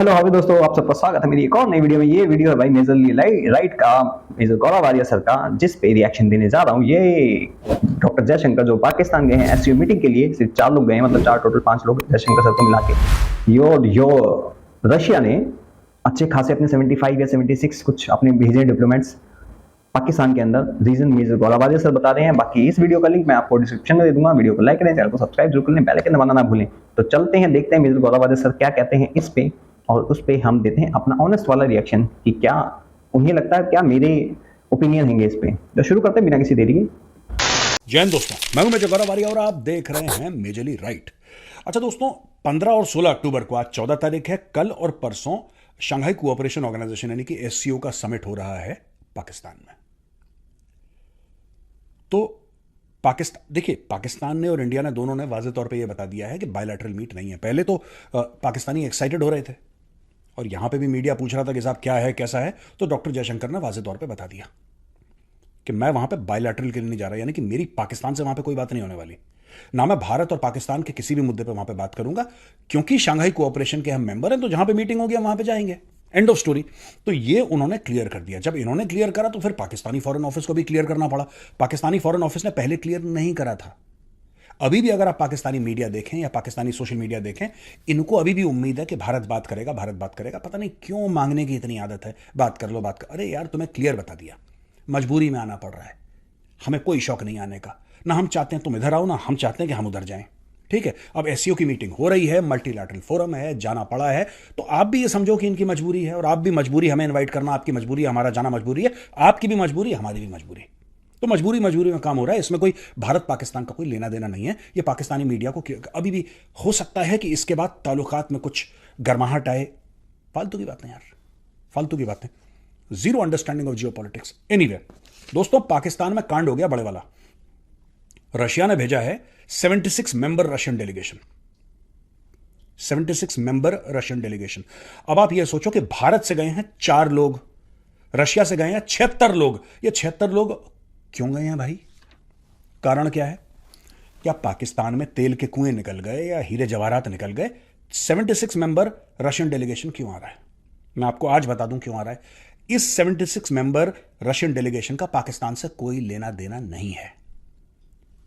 Hello हावी दोस्तों, आप सबका स्वागत है मेरी एक और नई वीडियो में। ये वीडियो है भाई मेजरली राइट का, मेजर गौरव आर्य सर का, जिस पे रिएक्शन देने जा रहा हूँ। ये डॉक्टर जयशंकर जो पाकिस्तान गए हैं एससीओ मीटिंग के लिए, सिर्फ 4 लोग गए हैं, मतलब 4 टोटल 5 लोग जयशंकर सर को मिला के। यो रशिया ने अच्छे खासे अपने 75 या 76 कुछ अपने भेजे डिप्लोमेट्स पाकिस्तान के अंदर। रीजन मेजर गौरव आर्य सर बता रहे हैं। बाकी इस वीडियो का लिंक मैं आपको डिस्क्रिप्शन में दे दूंगा। वीडियो को लाइक करें, चैनल को सब्सक्राइब जरूर करें, बेल आइकन दबाना ना भूलें। तो चलते हैं, देखते हैं मेजर गौरव आर्य सर क्या कहते हैं इस पे, और उस पे हम देते हैं अपना ऑनेस्ट वाला रिएक्शन कि क्या उन्हें लगता है, क्या मेरे ओपिनियन हैंगे इस पे। तो शुरू करते हैं बिना किसी देरी के। जय हिंद दोस्तों, मैं हूं मेजर गौरव आर्य और आप देख रहे हैं मेजरली राइट। अच्छा दोस्तों, 15 और 16 अक्टूबर को, आज 14 तारीख है, कल और परसों शंघाई कोऑपरेशन ऑर्गेनाइजेशन यानी कि एससीओ का समिट हो रहा है पाकिस्तान में। तो पाकिस्तान, देखिए, पाकिस्तान ने और इंडिया ने दोनों ने वाज़ेह तौर पे ये बता दिया है कि बायलैटरल मीट नहीं है। पहले तो पाकिस्तानी एक्साइटेड हो रहे थे और यहां पे भी मीडिया पूछ रहा था कि साहब क्या है, कैसा है, तो डॉक्टर जयशंकर ने वाज़ेह तौर पे बता दिया कि मैं वहां पे बायलैटरल के लिए नहीं जा रहा, यानी कि मेरी पाकिस्तान से वहां पे कोई बात नहीं होने वाली। ना मैं भारत और पाकिस्तान के किसी भी मुद्दे पे वहां पे बात करूंगा, क्योंकि शंघाई कोऑपरेशन के हम मेंबर हैं, तो जहां पे मीटिंग होगी हम वहां पे जाएंगे। End of story. तो ये उन्होंने क्लियर कर दिया। जब इन्होंने क्लियर करा तो फिर पाकिस्तानी फॉरेन ऑफिस को भी क्लियर करना पड़ा। पाकिस्तानी फॉरेन ऑफिस ने पहले क्लियर नहीं करा था। अभी भी अगर आप पाकिस्तानी मीडिया देखें या पाकिस्तानी सोशल मीडिया देखें, इनको अभी भी उम्मीद है कि भारत बात करेगा, भारत बात करेगा। पता नहीं क्यों मांगने की इतनी आदत है, बात कर लो, बात कर। अरे यार, तुम्हें क्लियर बता दिया, मजबूरी में आना पड़ रहा है, हमें कोई शौक नहीं आने का। ना हम चाहते हैं तुम इधर आओ, ना हम चाहते हैं कि हम उधर जाएं। ठीक है, अब एससीओ की मीटिंग हो रही है, मल्टीलैटरल फोरम है, जाना पड़ा है, तो आप भी ये समझो कि इनकी मजबूरी है, और आप भी मजबूरी, हमें इनवाइट करना आपकी मजबूरी है, हमारा जाना मजबूरी है, आपकी भी मजबूरी, हमारी भी मजबूरी। तो मजबूरी मजबूरी में काम हो रहा है, इसमें कोई भारत पाकिस्तान का कोई लेना देना नहीं है। ये पाकिस्तानी मीडिया को अभी भी हो सकता है कि इसके बाद ताल्लुकात में कुछ गर्माहट आए। फालतू की बातें यार, फालतू की बातें, zero understanding of Jio politics. Anyway दोस्तों, पाकिस्तान में कांड हो गया बड़े वाला। रशिया ने भेजा है 76 member Russian delegation, 76 member Russian delegation. अब आप ये सोचो कि भारत से गए हैं 4 लोग, रशिया से गए हैं 76 लोग। ये 76 लोग क्यों गए हैं भाई? कारण क्या है? क्या पाकिस्तान में तेल के कुएं निकल गए या हीरे जवाहरात निकल गए? 76 मेंबर रशियन डेलीगेशन क्यों आ रहा है? मैं आपको आज बता दूं क्यों आ रहा है। इस 76 मेंबर रशियन डेलीगेशन का पाकिस्तान से कोई लेना देना नहीं है।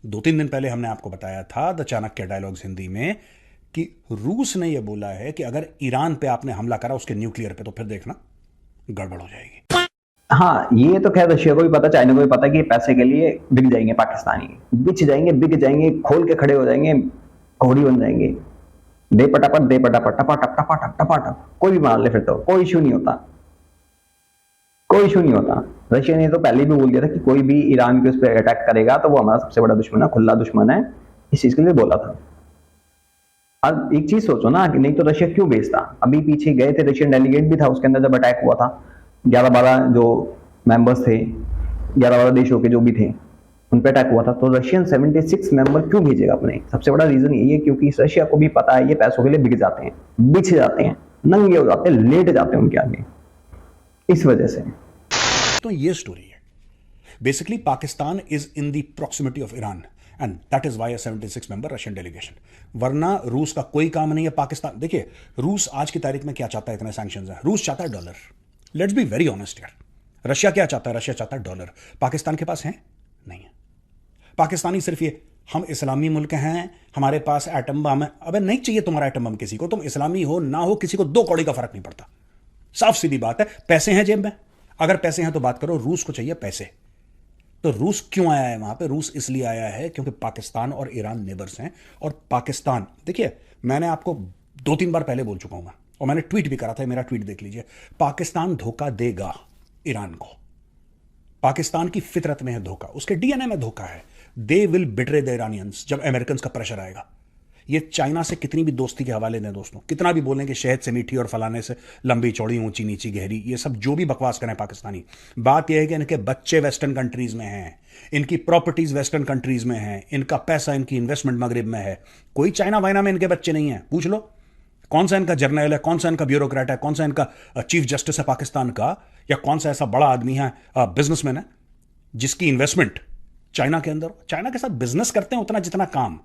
2-3 दिन पहले हमने आपको बताया था द चाणक्य डायलॉग्स हिंदी में कि रूस ने यह बोला है कि अगर ईरान पे आपने हमला करा उसके न्यूक्लियर पे, तो फिर देखना गड़बड़ हो जाएगी। हाँ, ये तो खैर रशिया को भी पता, चाइना को भी पता कि पैसे के लिए बिक जाएंगे पाकिस्तानी, बिक जाएंगे, बिक जाएंगे, खोल के खड़े हो जाएंगे, घोड़ी बन जाएंगे। दे पटापट, दे पटापट, टपाटप टपाटप टपाटप, कोई भी मार ले, फिर तो कोई इशू नहीं होता, कोई इशू नहीं होता। रशिया ने तो पहले भी बोल दिया था कि कोई भी ईरान के उस पर अटैक करेगा तो वो हमारा सबसे बड़ा दुश्मन है, खुला दुश्मन है, इस चीज के लिए बोला था। अब एक चीज सोचो ना, कि नहीं तो रशिया क्यों भेजता। अभी पीछे गए थे, रशियन डेलीगेट भी था उसके अंदर जब अटैक हुआ था। 11-12 जो मेंबर्स थे, 11-12 देशों के जो भी थे, उन पर अटैक हुआ था। तो रशियन 76 मेंबर क्यों भेजेगा अपने? सबसे बड़ा रीजन यही है क्योंकि रशिया को भी पता है ये पैसों के लिए बिक जाते हैं, बिछ जाते हैं, नंगे हो जाते हैं, लेट जाते हैं उनके आगे, इस वजह से। तो ये स्टोरी है। Basically Pakistan is in the proximity of Iran and that is why 76 member Russian delegation. वरना रूस का कोई काम नहीं है पाकिस्तान। देखिए, रूस आज की तारीख में क्या चाहता है? इतने सैंक्शंस हैं, रूस चाहता है dollar. Let's be very honest यार, रशिया क्या चाहता है? रशिया चाहता है डॉलर। पाकिस्तान के पास है नहीं है। पाकिस्तानी सिर्फ ये, हम इस्लामी मुल्क हैं, हमारे पास एटम बम है। अबे नहीं चाहिए तुम्हारा एटम बम किसी को, तुम इस्लामी हो ना हो, किसी को 2 कौड़ी का फर्क नहीं पड़ता। साफ सीधी बात है, पैसे हैं जेब में, अगर पैसे हैं तो बात करो। रूस को चाहिए पैसे। तो रूस क्यों आया है वहां पे? रूस इसलिए आया है क्योंकि पाकिस्तान और ईरान नेबर्स हैं। और पाकिस्तान, देखिए, मैंने आपको 2-3 बार पहले बोल चुका हूं मैं, और मैंने ट्वीट भी करा था, मेरा ट्वीट देख लीजिए। पाकिस्तान धोखा देगा ईरान को। पाकिस्तान की फितरत में है धोखा, उसके डीएनए में धोखा है। They will betray the Iranians जब अमेरिकन का प्रेशर आएगा। ये चाइना से कितनी भी दोस्ती के हवाले दें दोस्तों, कितना भी बोलें कि शहद से मीठी और फलाने से लंबी चौड़ी, ऊंची नीची गहरी, ये सब जो भी बकवास करें पाकिस्तानी, बात यह है कि इनके बच्चे वेस्टर्न कंट्रीज में हैं, इनकी प्रॉपर्टीज वेस्टर्न कंट्रीज में हैं, इनका पैसा, इनकी इन्वेस्टमेंट मगरिब में है। कोई चाइना वाइना में इनके बच्चे नहीं हैं। पूछ लो कौन सा इनका जर्नल है, कौन सा इनका ब्यूरोक्रेट है, कौन सा इनका चीफ जस्टिस है पाकिस्तान का, या कौन सा ऐसा बड़ा आदमी है, बिजनेसमैन है, जिसकी इन्वेस्टमेंट चाइना के अंदर। चाइना के साथ बिजनेस करते हैं उतना जितना काम,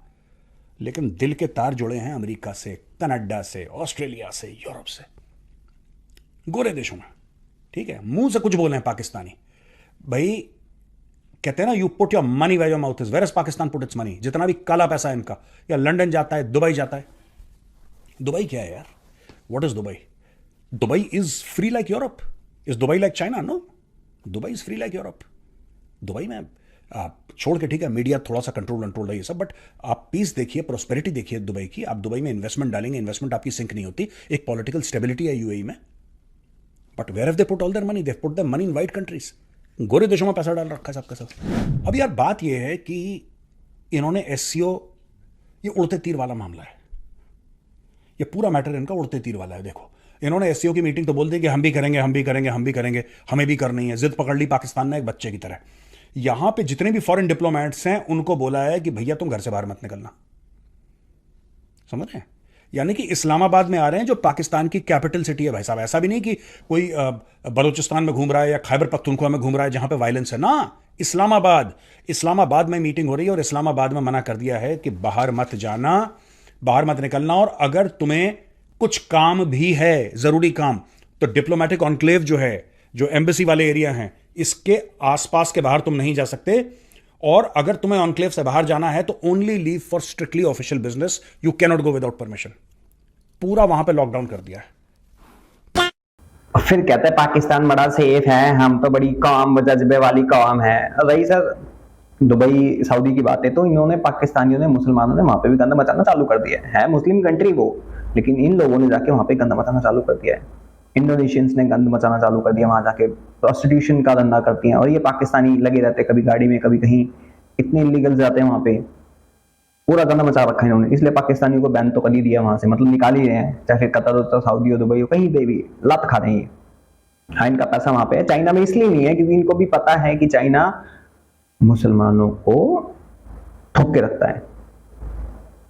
लेकिन दिल के तार जुड़े हैं अमेरिका से, कनाडा से, ऑस्ट्रेलिया से, यूरोप से। गोरे देशों में, ठीक है, मुंह से कुछ बोल रहे हैं पाकिस्तानी भाई, कहते हैं ना, you put your money where your mouth is, where is Pakistan put its money, जितना भी काला पैसा है इनका, या लंदन जाता है, दुबई जाता है। दुबई क्या है यार, what is Dubai? Dubai is free like Europe. Is Dubai like China? No, Dubai is free like Europe. Dubai में आप छोड़ के, ठीक है, मीडिया थोड़ा सा कंट्रोल है ये सब, बट आप पीस देखिए, प्रोस्पेरिटी देखिए दुबई की। आप दुबई में इन्वेस्टमेंट डालेंगे, इन्वेस्टमेंट आपकी सिंक नहीं होती, एक पॉलिटिकल स्टेबिलिटी है यूएई में। But where have they put all their money? They put their money in white countries. गोरे देशों में पैसा डाल रखा है सबका सब। अब यार बात यह है कि इन्होंने एससीओ, ये उड़ते तीर वाला मामला है, ये पूरा मैटर इनका उड़ते तीर वाला है। देखो, इन्होंने एससीओ की मीटिंग तो बोल दी कि हम भी करेंगे, हम भी करेंगे, हम भी करेंगे, हमें भी करनी है, जिद पकड़ ली पाकिस्तान ने एक बच्चे की तरह। यहां पे जितने भी फॉरेन डिप्लोमेट्स हैं उनको बोला है कि भैया तुम घर से बाहर मत निकलना, समझ रहे हैं? यानी कि इस्लामाबाद में आ रहे हैं, जो पाकिस्तान की कैपिटल सिटी है भाई साहब। ऐसा भी नहीं कि कोई बलूचिस्तान में घूम रहा है या खैबर पख्तूनख्वा में घूम रहा है जहां पे वायलेंस है ना। इस्लामाबाद में मीटिंग हो रही है और इस्लामाबाद में मना कर दिया है कि बाहर मत जाना, बाहर मत निकलना, और अगर तुम्हें कुछ काम भी है, जरूरी काम, तो डिप्लोमेटिक ऑनक्लेव जो है, जो एम्बेसी वाले एरिया हैं, इसके आसपास के बाहर तुम नहीं जा सकते। और अगर तुम्हें ऑनक्लेव से बाहर जाना है तो only leave for strictly official business, you can not go without permission. पूरा वहां पे लॉकडाउन कर दिया है। फिर कहते हैं पाकिस्तान बड़ा सेफ है, हम तो बड़ी काम जज्बे वाली कौम है। वही सर, दुबई सऊदी की बात है तो इन्होंने, पाकिस्तानियों ने, मुसलमानों ने वहां पे भी गंदा मचाना चालू कर दिया है मुस्लिम कंट्री वो, लेकिन इन लोगों ने जाके वहां पे गंदा मचाना चालू कर दिया है। इंडोनेशियंस ने गंद मचाना चालू कर दिया, वहां जाके प्रोस्टिट्यूशन का धंधा करती हैं, और ये पाकिस्तानी लगे रहते हैं, कभी गाड़ी में कभी कहीं, इतने इलीगल जाते हैं वहां पे, पूरा गंदा मचा रखा है इन्होंने। इसलिए पाकिस्तानियों को बैन तो कर ही दिया वहां से, मतलब निकाल ही रहे हैं, चाहे फिर कतर हो, सऊदी हो, दुबई हो, कहीं पे भी लत खा रहे हैं। हाँ, इनका पैसा वहां पे है। चाइना में इसलिए नहीं है क्योंकि इनको भी पता है कि चाइना मुसलमानों को ठोक के रखता है।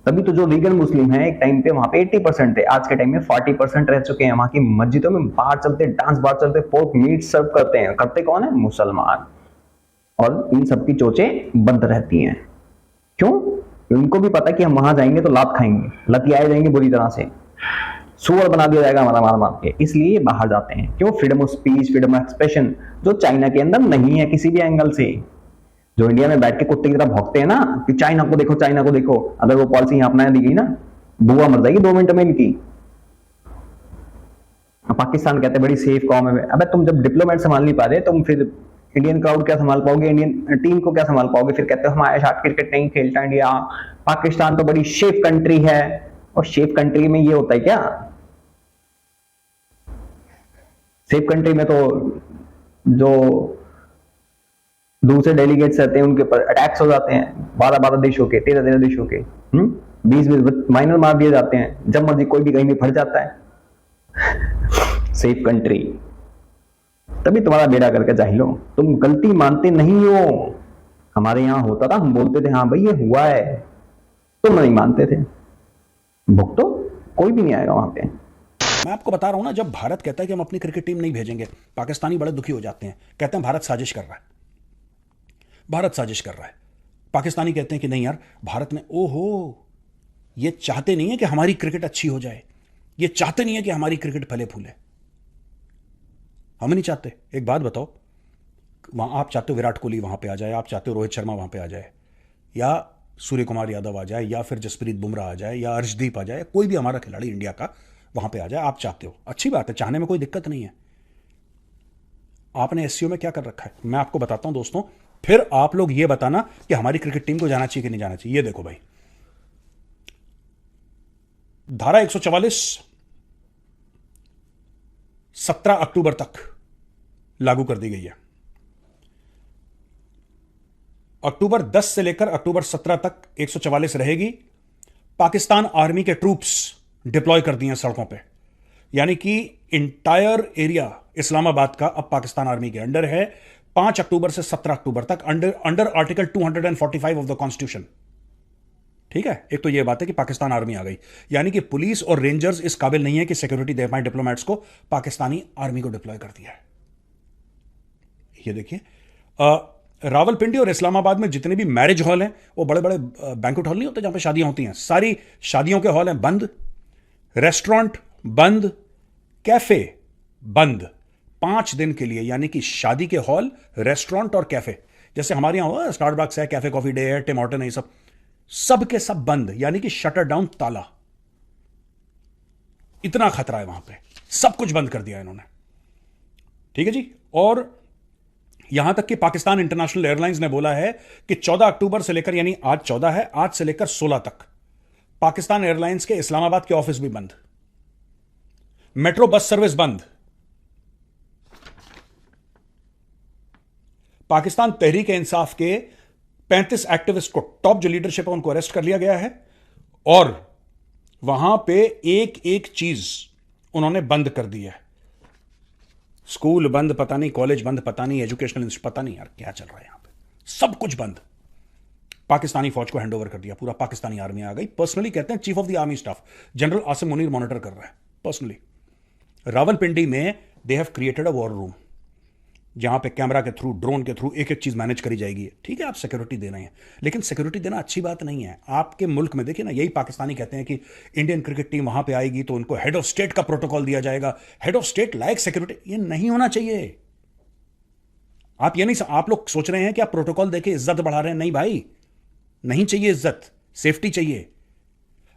तभी तो जो लीगल मुस्लिम है, एक टाइम पे वहां पे 80% थे, आज के टाइम में 40% रह चुके हैं। वहां की मस्जिदों में बाहर चलते, डांस बार चलते, पोर्क मीट सर्व करते हैं। करते कौन है? मुसलमान। और इन सबकी चोचें बंद रहती हैं। क्यों? उनको भी पता कि हम वहां जाएंगे तो लात खाएंगे, लतियाए जाएंगे बुरी तरह से, सुअर बना दिया जाएगा हमारा मार मार के, इसलिए ये बाहर जाते हैं। क्यों? Freedom of speech, freedom of expression, जो चाइना के अंदर नहीं है किसी भी एंगल से। जो इंडिया में बैठ के कुत्ते की तरह भौंकते हैं ना कि चाइना को देखो, चाइना को देखो, अगर वो पॉलिसी यहां अपना दी गई ना, बुआ मर जाएगी 2 मिनट में इनकी। पाकिस्तान कहते हैं बड़ी सेफ कौम है। अबे तुम जब डिप्लोमेट संभाल नहीं पा रहे, तुम फिर इंडियन क्राउड क्या संभाल पाओगे? इंडियन टीम को क्या संभाल पाओगे? फिर कहते हो हमारे साथ क्रिकेट नहीं खेलता इंडिया, पाकिस्तान तो बड़ी सेफ कंट्री है। और सेफ कंट्री में ये होता है क्या? सेफ कंट्री में तो जो दूसरे डेलीगेट्स रहते हैं उनके ऊपर अटैक्स हो जाते हैं, 12 देशों के, 13 देशों के, 20 माइनर मार दिए जाते हैं, जब मर्जी कोई भी कहीं भी फट जाता है। Safe country. तभी तुम्हारा बेड़ा करके जाहिलो, तुम गलती मानते नहीं हो। हमारे यहां होता था, हम बोलते थे हाँ भाई ये हुआ है, तुम नहीं मानते थे। भुगतो, कोई भी नहीं आएगा वहां पे। मैं आपको बता रहा हूं ना, जब भारत कहता है कि हम अपनी क्रिकेट टीम नहीं भेजेंगे, पाकिस्तानी बड़े दुखी हो जाते हैं, कहते हैं भारत साजिश कर रहा है, भारत साजिश कर रहा है। पाकिस्तानी कहते हैं कि नहीं यार, भारत ने, ओहो, ये चाहते नहीं है कि हमारी क्रिकेट अच्छी हो जाए, ये चाहते नहीं है कि हमारी क्रिकेट फले फूले। हम नहीं चाहते। एक बात बताओ, वहां आप चाहते हो विराट कोहली वहां पे आ जाए, आप चाहते हो रोहित शर्मा वहां पे आ जाए, या सूर्य कुमार यादव आ जाए, या फिर जसप्रीत बुमराह आ जाए, या अर्शदीप आ जाए, कोई भी हमारा खिलाड़ी इंडिया का वहां पे आ जाए, आप चाहते हो, अच्छी बात है, चाहने में कोई दिक्कत नहीं है। आपने एससीओ में क्या कर रखा है, मैं आपको बताता हूं दोस्तों, फिर आप लोग ये बताना कि हमारी क्रिकेट टीम को जाना चाहिए कि नहीं जाना चाहिए। ये देखो भाई, धारा 144 17 अक्टूबर तक लागू कर दी गई है। अक्टूबर 10 से लेकर अक्टूबर 17 तक 144 रहेगी। पाकिस्तान आर्मी के ट्रूप्स डिप्लॉय कर दिए हैं सड़कों पे, यानी कि इंटायर एरिया इस्लामाबाद का अब पाकिस्तान आर्मी के अंडर है। 5 अक्टूबर से 17 अक्टूबर तक under article 245 of the constitution. ठीक है, एक तो यह बात है कि पाकिस्तान आर्मी आ गई, यानी कि पुलिस और रेंजर्स इस काबिल नहीं है कि सिक्योरिटी दे पाए डिप्लोमेट्स को, पाकिस्तानी आर्मी को डिप्लॉय कर दिया है। ये देखिए, रावलपिंडी और इस्लामाबाद में जितने भी मैरिज हॉल हैं, वो बड़े बड़े बैंक्वेट हॉल नहीं होते जहां पे शादियां होती हैं, सारी शादियों के हॉल हैं बंद, रेस्टोरेंट बंद, कैफे बंद 5 दिन के लिए, यानी कि शादी के हॉल, रेस्टोरेंट और कैफे, जैसे हमारे यहां हो स्टारबक्स है, कैफे कॉफी डे है, टिम हॉर्टन है, ये सब के सब बंद, यानी कि शटर डाउन, ताला। इतना खतरा है वहां पे, सब कुछ बंद कर दिया इन्होंने। ठीक है जी। और यहां तक कि पाकिस्तान इंटरनेशनल एयरलाइंस ने बोला है कि 14 अक्टूबर से लेकर, यानी आज 14 है, आज से लेकर 16 तक पाकिस्तान एयरलाइंस के इस्लामाबाद के ऑफिस भी बंद, मेट्रो बस सर्विस बंद। पाकिस्तान तहरीक इंसाफ के 35 एक्टिविस्ट को, टॉप जो लीडरशिप है, उनको अरेस्ट कर लिया गया है और वहां पे एक एक चीज उन्होंने बंद कर दी है। स्कूल बंद, पता नहीं कॉलेज बंद, पता नहीं एजुकेशनल इंस्टीट्यूट, पता नहीं यार क्या चल रहा है यहां पे, सब कुछ बंद। पाकिस्तानी फौज को हैंडओवर कर दिया, पूरा पाकिस्तानी आर्मी आ गई। पर्सनली कहते हैं chief of the army staff general Asim Munir monitor कर रहा है पर्सनली। रावलपिंडी में they have created a war room, जहां पे कैमरा के थ्रू, ड्रोन के थ्रू एक एक चीज मैनेज करी जाएगी। ठीक है, आप सिक्योरिटी दे रहे हैं, लेकिन सिक्योरिटी देना अच्छी बात नहीं है। आपके मुल्क में देखिए ना, यही पाकिस्तानी कहते हैं कि इंडियन क्रिकेट टीम वहां पे आएगी तो उनको हेड ऑफ स्टेट का प्रोटोकॉल दिया जाएगा, head of state like security. ये नहीं होना चाहिए। आप ये नहीं, आप लोग सोच रहे हैं कि आप प्रोटोकॉल देके इज्जत बढ़ा रहे हैं। नहीं भाई, नहीं चाहिए इज्जत, सेफ्टी चाहिए।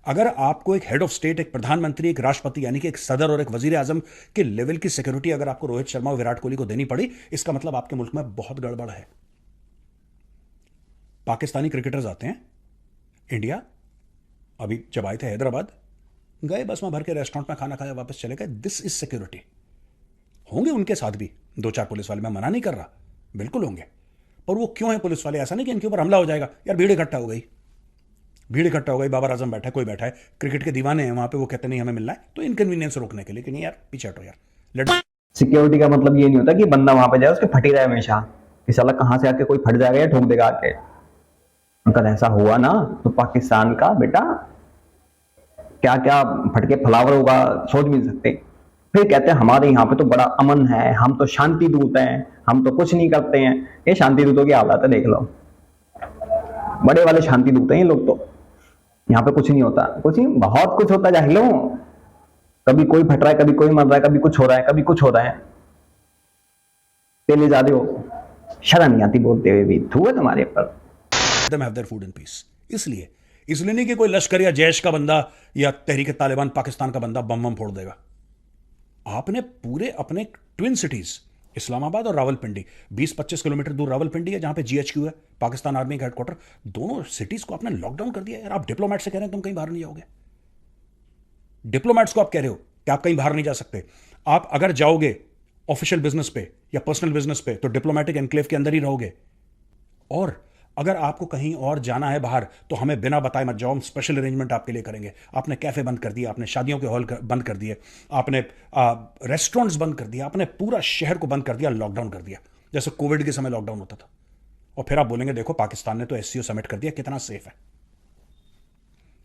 अगर आपको एक हेड ऑफ स्टेट, एक प्रधानमंत्री, एक राष्ट्रपति, यानी कि एक सदर और एक वजीर आजम के लेवल की सिक्योरिटी अगर आपको रोहित शर्मा और विराट कोहली को देनी पड़ी, इसका मतलब आपके मुल्क में बहुत गड़बड़ है। पाकिस्तानी क्रिकेटर्स आते हैं इंडिया, अभी जब आए थे हैदराबाद, गए बस में भर के रेस्टोरेंट में खाना खाया, वापस चले गए। This is security. होंगे उनके साथ भी 2-4 पुलिस वाले, मैं मना नहीं कर रहा, बिल्कुल होंगे, पर वो क्यों है पुलिस वाले? ऐसा नहीं कि इनके ऊपर हमला हो जाएगा। यार भीड़ इकट्ठा हो गई, भीड़ इकट्ठा हो गई, बाबर आजम बैठा है, कोई बैठा है, क्रिकेट के दीवाने हैं वहां पे, वो कहते नहीं हमें मिलना है, तो इनकन्वीनियंस रोकने के लिए कि नहीं यार पीछे हटो यार, लेट। सिक्योरिटी का मतलब ये नहीं होता कि बंदा वहां पे जाए उसके फटी रहे हमेशा, कि साला कहां से आके कोई फट जाएगा या ठोक देगा आके। अगर ऐसा हुआ ना तो पाकिस्तान का बेटा क्या क्या फटके फ्लावर होगा, सोच भी नहीं सकते। फिर कहते हैं हमारे यहाँ पे तो बड़ा अमन है, हम तो शांति दूत हैं, हम तो कुछ नहीं करते हैं। ये शांति दूतों की हालत है, देख लो, बड़े वाले शांति दूत हैं ये लोग। तो यहाँ पे कुछ नहीं होता, कुछ नहीं, बहुत कुछ होता है जाहिलों। कभी कोई फट रहा है, कभी कोई मर रहा है, कभी कुछ हो रहा है, कभी कुछ हो रहा है। पहले ज्यादा हो, शर्म नहीं आती बोलते हुए भी, थू है तुम्हारे ऊपर। them have their food in peace। इसलिए नहीं कि कोई लश्कर या जैश का बंदा या तहरीक तालिबान पाकिस्तान का बंदा बम बम फोड़ देगा। आपने पूरे अपने ट्विन सिटीज इस्लामाबाद और रावलपिंडी, 20-25 किलोमीटर दूर रावलपिंडी है जहां पे जीएचक्यू है, पाकिस्तान आर्मी का हेडक्वार्टर, दोनों सिटीज को आपने लॉकडाउन कर दिया। यार आप डिप्लोमेट से कह रहे हैं तुम कहीं बाहर नहीं जाओगे, डिप्लोमेट्स को आप कह रहे हो कि आप कहीं बाहर नहीं जा सकते। आप अगर जाओगे ऑफिशियल बिजनेस पे या पर्सनल बिजनेस पे तो डिप्लोमेटिक एनक्लेव के अंदर ही रहोगे। और अगर आपको कहीं और जाना है बाहर तो हमें बिना बताए मत जाओ, हम स्पेशल अरेंजमेंट आपके लिए करेंगे। आपने कैफे बंद कर दिया, आपने शादियों के हॉल बंद कर दिए, आपने रेस्टोरेंट्स बंद कर दिया, आपने पूरा शहर को बंद कर दिया, लॉकडाउन कर दिया, जैसे कोविड के समय लॉकडाउन होता था। और फिर आप बोलेंगे देखो पाकिस्तान ने तो एससीओ समिट कर दिया, कितना सेफ है,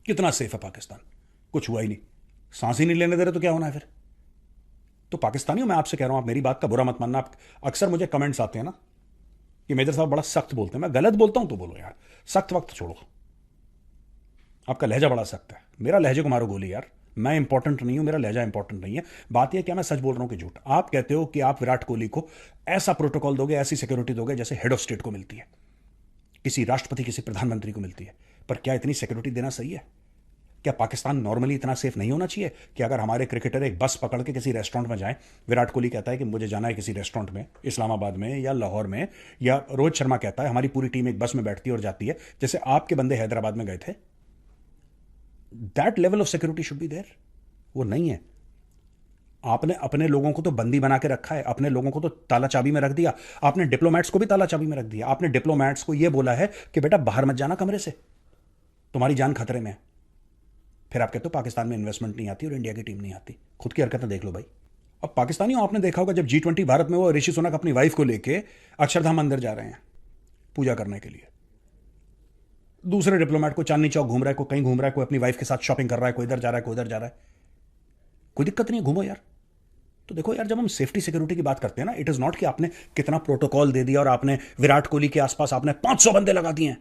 कितना सेफ है पाकिस्तान, कुछ हुआ ही नहीं, सांस ही नहीं लेने दे रहे तो क्या होना है फिर? तो पाकिस्तानियों, मैं आपसे कह रहा हूं, आप मेरी बात का बुरा मत मानना। अक्सर मुझे कमेंट्स आते हैं ना कि मेजर साहब बड़ा सख्त बोलते हैं। मैं गलत बोलता हूं तो बोलो यार, सख्त वक्त छोड़ो, आपका लहजा बड़ा सख्त है। मेरा लहजे को मारो गोली यार, मैं इंपॉर्टेंट नहीं हूं, मेरा लहजा इंपॉर्टेंट नहीं है। बात यह क्या मैं सच बोल रहा हूं कि झूठ? आप कहते हो कि आप विराट कोहली को ऐसा प्रोटोकॉल दोगे, ऐसी सिक्योरिटी दोगे जैसे हेड ऑफ स्टेट को मिलती है, किसी राष्ट्रपति, किसी प्रधानमंत्री को मिलती है। पर क्या इतनी सिक्योरिटी देना सही है? क्या पाकिस्तान नॉर्मली इतना सेफ नहीं होना चाहिए कि अगर हमारे क्रिकेटर एक बस पकड़ के किसी रेस्टोरेंट में जाए, विराट कोहली कहता है कि मुझे जाना है किसी रेस्टोरेंट में इस्लामाबाद में या लाहौर में, या रोहित शर्मा कहता है हमारी पूरी टीम एक बस में बैठती है और जाती है, जैसे आपके बंदे हैदराबाद में गए थे, that level of security should be there. वो नहीं है। आपने अपने लोगों को तो बंदी बना के रखा है, अपने लोगों को तो ताला चाबी में रख दिया, आपने डिप्लोमेट्स को भी ताला चाबी में रख दिया। आपने डिप्लोमेट्स को यह बोला है कि बेटा बाहर मत जाना कमरे से, तुम्हारी जान खतरे में है। फिर आप कहते हो पाकिस्तान में इन्वेस्टमेंट नहीं आती और इंडिया की टीम नहीं आती। खुद की हरकतें देख लो भाई। अब पाकिस्तानियों, आपने देखा होगा जब G20 भारत में, वो ऋषि सुनक अपनी वाइफ को लेके अक्षरधाम मंदिर जा रहे हैं पूजा करने के लिए, दूसरे डिप्लोमेट को चांदनी चौक घूम रहा है, कोई कहीं घूम रहा है, कोई अपनी वाइफ के साथ शॉपिंग कर रहा है, कोई इधर जा रहा है, कोई इधर जा रहा है, कोई दिक्कत नहीं है, घूमो यार। तो देखो यार, जब हम सेफ्टी सिक्योरिटी की बात करते हैं ना, इट इज नॉट कि आपने कितना प्रोटोकॉल दे दिया और आपने विराट कोहली के आसपास आपने 500 बंदे लगा दिए हैं,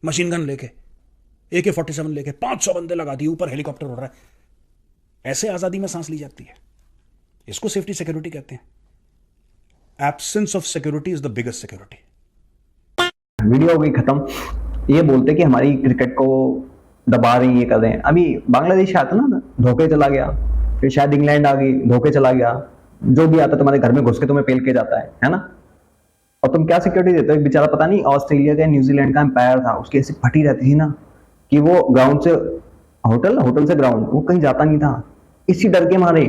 मशीन गन लेके, AK-47 लेके 500 बंदे लगा दिए, ऊपर हेलीकॉप्टर उड़ रहा है। ऐसे आजादी में सांस ली जाती है? इसको सेफ्टी सिक्योरिटी कहते हैं। Absence of security is the biggest security. Video हो गई खत्म। ये बोलते कि हमारी क्रिकेट को दबा रही हैं, ये कर रहे हैं। अभी बांग्लादेश आता ना, धोखे चला गया, फिर शायद इंग्लैंड आ गई, धोखे चला गया। जो भी आता तुम्हारे घर में घुस के तुम्हें पेल के जाता है ना। और तुम क्या सिक्योरिटी देते हो? बेचारा पता नहीं ऑस्ट्रेलिया का न्यूजीलैंड का एम्पायर था, उसकी ऐसी फटी रहती थी ना कि वो ग्राउंड से होटल से ग्राउंड, वो कहीं जाता नहीं था, इसी डर के मारे।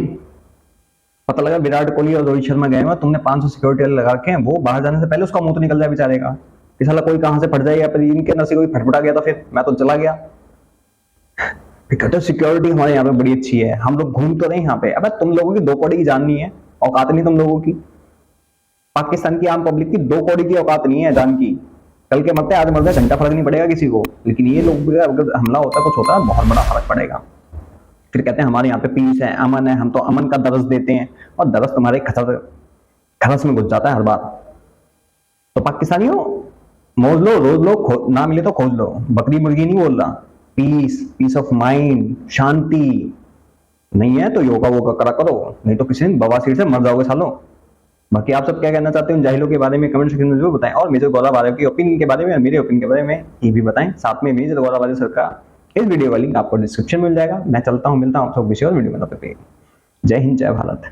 पता लगा विराट कोहली और रोहित शर्मा गए हुए, तुमने 500 सिक्योरिटी लगा के, वो बाहर जाने से पहले उसका मुंह तो निकल जाए बेचारे का, कि साला कोई कहां से फट जाए, या फिर इनके अंदर से कोई फटफटा गया तो फिर मैं तो चला गया। कहते सिक्योरिटी हमारे यहाँ पे बड़ी अच्छी है, हम लोग घूम तो रहे यहाँ पे। अब तुम लोगों की 2 कौड़ी की जान नहीं है, औकात नहीं तुम लोगों की। पाकिस्तान की आम पब्लिक की 2 कौड़ी की औकात नहीं है जान की। कल के मरते आज मरते घंटा फर्क नहीं पड़ेगा किसी को, लेकिन ये लोग अगर हमला होता कुछ होता है बहुत बड़ा फर्क पड़ेगा। फिर कहते हैं हमारे यहाँ पे पीस है, अमन है, हम तो अमन का दरस देते हैं, और दरस तुम्हारे खरस में घुस जाता है हर बार। तो पाकिस्तानियों मौज लो, रोज लो, ना मिले तो खोज लो। बकरी मुर्गी नहीं बोल रहा, पीस ऑफ माइंड, शांति नहीं है तो योगा वोगा करा करो, नहीं तो किसी दिन बवासीर से मर जाओगे सालों। बाकी आप सब क्या कहना चाहते हैं जाहिलों के बारे में कमेंट सेक्शन में जरूर बताएं, और मेजर गौरव आर्य की ओपिनियन के बारे में, मेरे ओपिनियन के बारे में ये भी बताएं। साथ में मेजर गौरव आर्य सर का इस वीडियो का लिंक आपको डिस्क्रिप्शन में मिल जाएगा। मैं चलता हूं, मिलता हूं सब किसी और वीडियो में। तब तक जय हिंद, जय भारत।